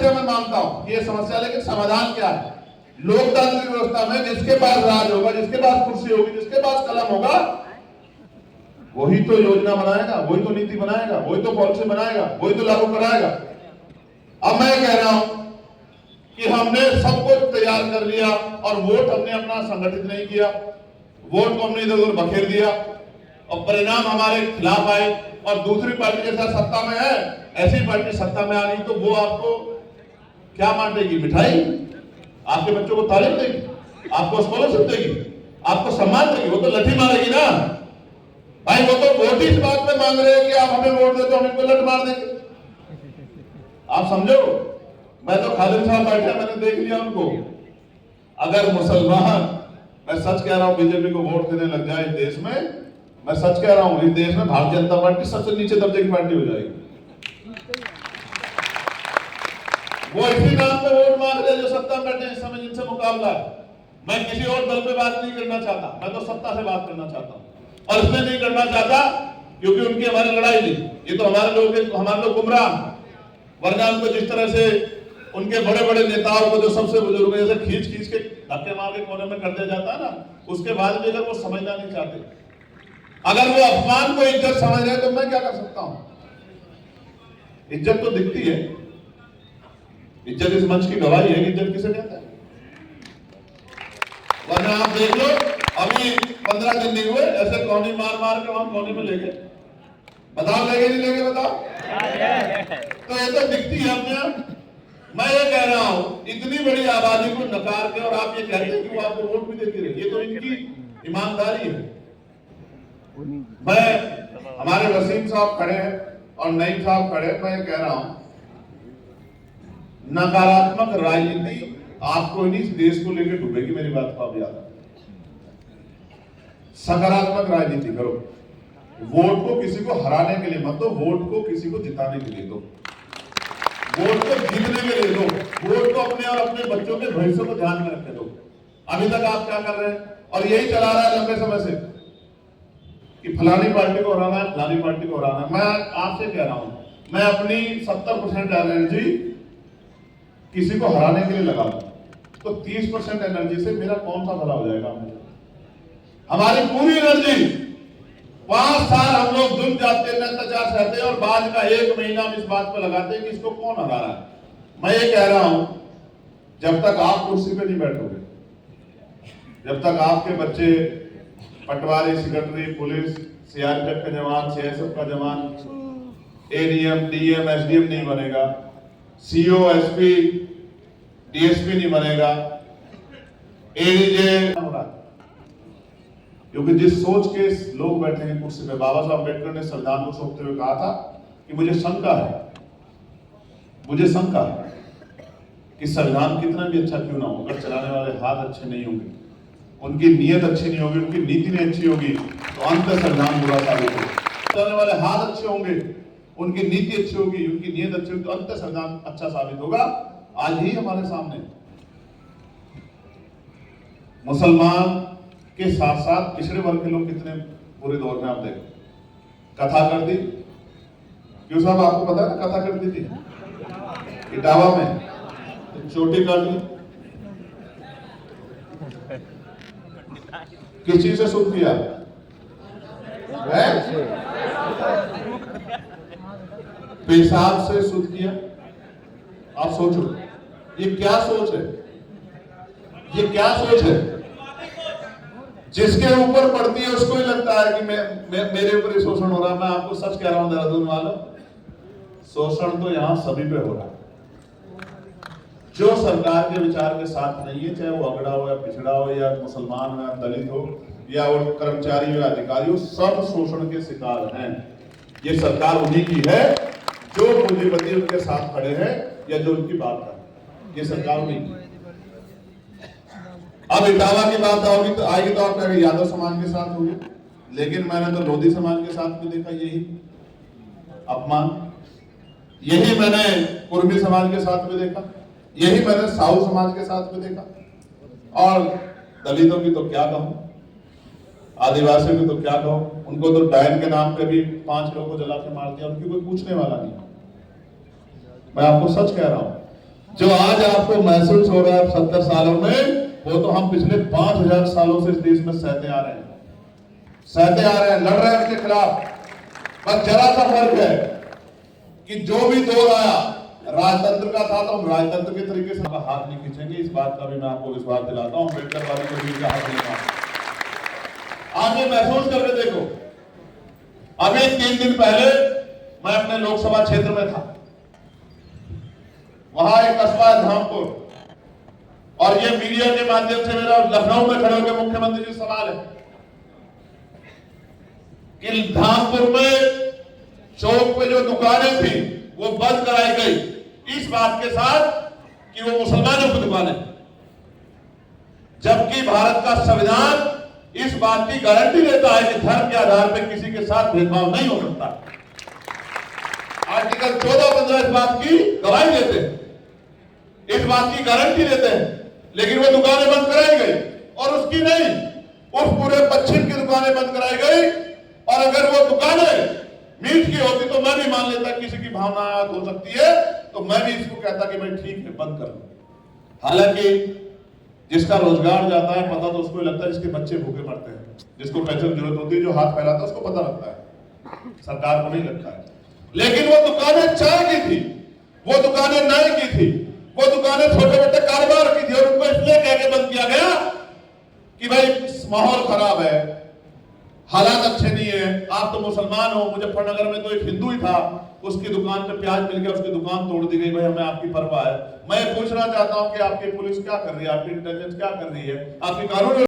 समस्या मैं मानता हूं कि ये समस्या, लेकिन समाधान क्या है? लोकतांत्रिक व्यवस्था में जिसके पास राज होगा, जिसके पास कुर्सी होगी, जिसके पास कलम होगा, वही तो योजना बनाएगा, वही तो नीति बनाएगा, वही तो पॉलिसी बनाएगा, वही तो लागू कराएगा। अब मैं कह रहा हूं कि हमने सब कुछ तैयार कर लिया और वोट हमने अपना संगठित नहीं किया, वोट को हमने इधर उधर बखेर दिया और परिणाम हमारे खिलाफ आए, और दूसरी पार्टी के साथ सत्ता में है, ऐसी पार्टी सत्ता में आ गई तो वो आपको क्या बांटेगी? मिठाई? आपके बच्चों को तालीम देगी? आपको स्कॉलरशिप देगी? आपको सम्मान देगी? वो तो लठी मारेगी ना भाई। वो तो वोट इस बात में मांग रहे हैं कि आप हमें वोट दे तो हम इनको लठ मार देंगे। आप समझो, मैं तो खालिद साहब बैठे, मैंने देख लिया उनको। अगर मुसलमान, मैं सच कह रहा हूं, बीजेपी को वोट देने लग जाए इस देश में, मैं सच कह रहा हूं, इस देश में भारतीय जनता पार्टी सबसे नीचे दर्जे की पार्टी हो जाएगी। वो इसी नाम पे वोट मांग रहे जो सत्ता में बैठे हैं इस समय, जिनसे मुकाबला है। मैं किसी और दल पे बात नहीं करना चाहता, मैं तो सत्ता से बात करना चाहता हूं, और इसलिए नहीं करना चाहता क्योंकि उनकी हमारी लड़ाई नहीं। ये तो हमारे लोग गुमराह, वरना उनको जिस तरह से उनके बड़े बड़े नेताओं को, जो सबसे बुजुर्ग है, जैसे खींच खींच के धक्के मार के कोने में कर दिया जाता है ना, उसके बाद भी अगर वो समझना नहीं चाहते, अगर वो अपमान को इज्जत समझ रहे, तो मैं क्या कर सकता हूं? इज्जत तो दिखती है, इज्जत इस मंच की गवाही है। इज्जत किसे कहते हैं? वरना आप देख लो, अभी 15 दिन नहीं हुए, ऐसे कौनी मार मार के वहां कौनी में लेके, बताओ लेके नहीं लेके, बताओ। तो ये तो दिखती है अपने। मैं ये कह रहा हूं, इतनी बड़ी आबादी को नकार के और आप ये कहते हैं कि वो आपको वोट भी देती रहे, ये तो इनकी ईमानदारी है। मैं, हमारे वसीम साहब खड़े हैं और नईम साहब खड़े, मैं कह रहा हूं, नकारात्मक राजनीति आपको इस देश को लेकर डूबेगी। मेरी बात को आप याद रखें, सकारात्मक राजनीति करो। वोट को किसी को हराने के लिए मत दो, वोट को किसी को जिताने के लिए दो, वोट को जीतने के लिए दो, वोट को अपने और अपने बच्चों के भविष्य को ध्यान में रखने दो। अभी तक आप क्या कर रहे हैं? और यही चला रहा है लंबे समय से कि फलानी पार्टी को हराना है, फलानी पार्टी को हराना है। मैं आपसे कह रहा हूं, मैं अपनी 70% एनर्जी किसी को हराने के लिए लगा दूं, तो 30% एनर्जी से मेरा कौन सा भला हो जाएगा? हमारी पूरी एनर्जी 5 साल हम लोग जुल्म जाते हैं, अत्याचार सहते हैं, और बाद का 1 महीना हम इस बात पर लगाते हैं कि इसको कौन हरा रहा है। मैं ये कह रहा हूं, जब तक आप कुर्सी पे नहीं बैठोगे, जब तक आपके बच्चे पटवारी, सेक्रेटरी, पुलिस, सीआरपीएफ का जवान, सीएसएफ का जवान, एडीएम, डीएम, एसडीएम नहीं बनेगा, सीओ, एसपी, डीएसपी नहीं बनेगा, एडीजे हो रहा है। क्योंकि जिस सोच के लोग बैठे हैं कुर्सी पे, बाबा साहब अम्बेडकर ने संविधान को सौंपते हुए कहा था कि मुझे शंका है कि संविधान कितना भी अच्छा क्यों ना हो, अगर चलाने वाले हाथ अच्छे नहीं होंगे, उनकी नीयत अच्छी नहीं होगी, उनकी नीति नहीं अच्छी होगी, तो अंत संविधान बुरा साबित होगा। चलाने वाले हाथ अच्छे होंगे, उनकी नीति अच्छी होगी, उनकी नीयत अच्छी होगी, तो अंत संविधान अच्छा साबित होगा। आज ही हमारे सामने मुसलमान के साथ साथ पिछड़े वर्ग के लोग कितने पूरे दौर में आप देखें। कथा कर दी, क्यों साहब आपको पता है ना, कथा कर दी थी इटावा में, चोटी काट ली, किस चीज से शुद्ध किया? पेशाब से शुद्ध किया। आप सोचो, ये क्या सोच है? ये क्या सोच है? जिसके ऊपर पड़ती है उसको ही लगता है कि मेरे ऊपर ही शोषण हो रहा है। मैं आपको सच कह रहा हूं देहरादून वालों, शोषण तो यहां सभी पे हो रहा है। जो सरकार के विचार के साथ नहीं है, चाहे वो अगड़ा हो या पिछड़ा हो या मुसलमान हो या दलित हो या वो कर्मचारी हो या अधिकारी हो, सब शोषण के शिकार हैं। ये सरकार उन्हीं की है जो पूंजीपति उनके साथ खड़े हैं या जो उनकी बात कर, ये सरकार उन्हीं की। अब इटावा की बात आओगी तो आएगी तो आप कहेंगे यादव समाज के साथ होगी, लेकिन मैंने तो लोधी समाज के साथ भी देखा यही अपमान, यही मैंने कुर्मी समाज के साथ भी देखा, यही मैंने साहू समाज के साथ भी देखा, और दलितों की तो क्या कहूं, आदिवासियों की तो क्या कहूं। उनको तो डायन के नाम पे भी 5 लोगों को जला के मार दिया, उनकी कोई पूछने वाला नहीं। मैं आपको सच कह रहा हूं, जो आज आपको महसूस हो रहा है 70 सालों में, वो तो हम पिछले 5000 सालों से इस देश में सहते आ रहे हैं, लड़ रहे हैं उसके खिलाफ। बस जरा सा फर्क है कि जो भी दौर आया राजतंत्र का था, तो हम राजतंत्र के तरीके से हाथ नहीं खींचेंगे। इस बात का भी मैं आपको विश्वास दिलाता हूं। अम्बेडकर वाली को भी हाथ नहीं मार। आप ये महसूस करके देखो, अभी 3 दिन पहले मैं अपने लोकसभा क्षेत्र में था, वहां एक कस्बा है धामपुर, और ये मीडिया के माध्यम से मेरा लखनऊ में खड़े होकर मुख्यमंत्री जी सवाल है कि धामपुर में चौक पे जो दुकानें थी वो बंद कराई गई, इस बात के साथ कि वो मुसलमानों की दुकानें, जबकि भारत का संविधान इस बात की गारंटी देता है कि धर्म के आधार पर किसी के साथ भेदभाव नहीं हो सकता। आर्टिकल 14-15 इस बात की गवाही देते हैं, इस बात की गारंटी देते हैं, लेकिन वो दुकानें बंद कराई गई। और उसकी नहीं, उस पूरे पश्चिम की दुकानें बंद कराई गई। और अगर वो दुकानें मीट की होती तो मैं भी मान लेता किसी की भावना हो सकती है, तो मैं भी इसको कहता कि मैं ठीक है बंद कर लूं। हालांकि जिसका रोजगार जाता है, पता तो उसको लगता है जिसके बच्चे भूखे मरते हैं, जिसको पैसे की जरूरत होती है, जो हाथ फैलाता है उसको पता लगता है, सरकार को नहीं लगता है। लेकिन वो दुकानें चाय की थी, वो दुकानें नाई की थी, वो दुकानें छोटे मोटे कारोबार की थी, और उनको इसलिए कह के बंद किया गया कि भाई माहौल खराब है, हालात अच्छे नहीं है, आप तो मुसलमान हो। मुजफ्फरनगर में तो एक हिंदू ही था, उसकी दुकान पे प्याज मिल गया, उसकी दुकान तोड़ दी गई। भाई हमें आपकी परवाह है। मैं पूछना चाहता हूं कि आपकी पुलिस क्या कर रही है, आपकी इंटेलिजेंस क्या कर रही है, आपकी कानून